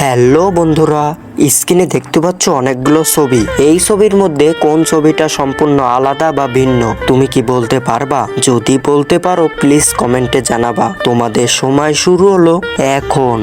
Hello বন্ধুরা, স্ক্রিনে দেখতে পাচ্ছ অনেকগুলো ছবি। এই ছবির মধ্যে কোন ছবিটা সম্পূর্ণ আলাদা বা ভিন্ন তুমি কি বলতে পারবা? যদি বলতে পারো প্লিজ কমেন্টে জানাবা। তোমাদের সময় শুরু হলো এখন।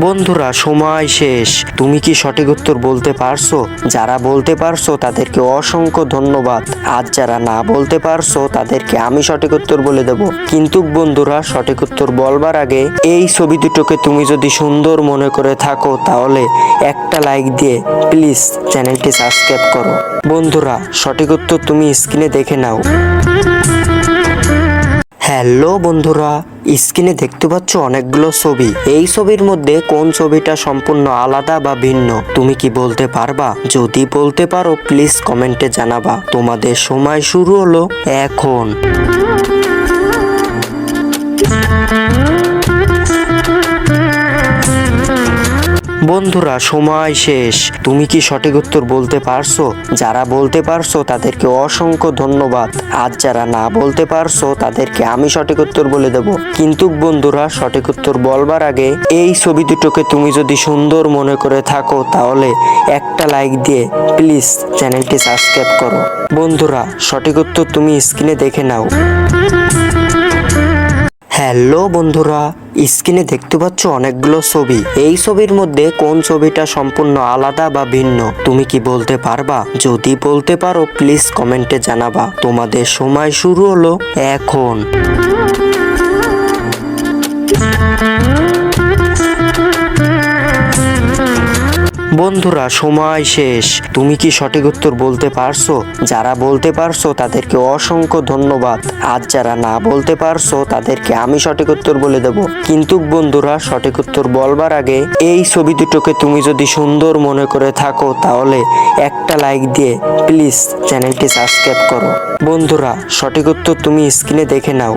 বন্ধুরা সময় শেষ। তুমি কি সঠিক উত্তর বলতে পারছো? যারা বলতে পারছো তাদেরকে অসংখ্য ধন্যবাদ। আর যারা না বলতে পারছো তাদেরকে আমি সঠিক উত্তর বলে দেব। কিন্তু বন্ধুরা সঠিক উত্তর বলবার আগে এই ছবি দুটোকে তুমি যদি সুন্দর মনে করে থাকো তাহলে একটা লাইক দিয়ে প্লিজ চ্যানেলটি সাবস্ক্রাইব করো। বন্ধুরা সঠিক উত্তর তুমি স্ক্রিনে দেখে নাও। হ্যালো বন্ধুরা, স্ক্রিনে দেখতে পাচ্ছ অনেকগুলো ছবি। এই ছবির মধ্যে কোন ছবিটা সম্পূর্ণ আলাদা বা ভিন্ন তুমি কি বলতে পারবা? যদি বলতে পারো প্লিজ কমেন্টে জানাবা। তোমাদের সময় শুরু হলো এখন। বন্ধুরা সময় শেষ। তুমি কি সঠিক উত্তর বলতে পারছো? যারা বলতে পারছো তাদেরকে অসংখ্য ধন্যবাদ। আর যারা না বলতে পারছো তাদেরকে আমি সঠিক উত্তর বলে দেব। কিন্তু বন্ধুরা সঠিক উত্তর বলবার আগে এই ছবি দুটোকে তুমি যদি সুন্দর মনে করে থাকো তাহলে একটা লাইক দিয়ে প্লিজ চ্যানেলটি সাবস্ক্রাইব করো। বন্ধুরা সঠিক উত্তর তুমি স্ক্রিনে দেখে নাও। হ্যালো বন্ধুরা, স্ক্রিনে দেখতে পাচ্ছ অনেকগুলো ছবি। এই ছবির মধ্যে কোন ছবিটা সম্পূর্ণ আলাদা বা ভিন্ন তুমি কি বলতে পারবা? যদি বলতে পারো প্লিজ কমেন্টে জানাবা। তোমাদের সময় শুরু হলো এখন। বন্ধুরা সময় শেষ। তুমি কি সঠিক উত্তর বলতে পারছো? যারা বলতে পারছো তাদেরকে অসংখ্য ধন্যবাদ। আর যারা না বলতে পারছো তাদেরকে আমি সঠিক উত্তর বলে দেব। কিন্তু বন্ধুরা সঠিক উত্তর বলবার আগে এই ছবি দুটোকে তুমি যদি সুন্দর মনে করে থাকো তাহলে একটা লাইক দিয়ে প্লিজ চ্যানেলটি সাবস্ক্রাইব করো। বন্ধুরা সঠিক উত্তর তুমি স্ক্রিনে দেখে নাও।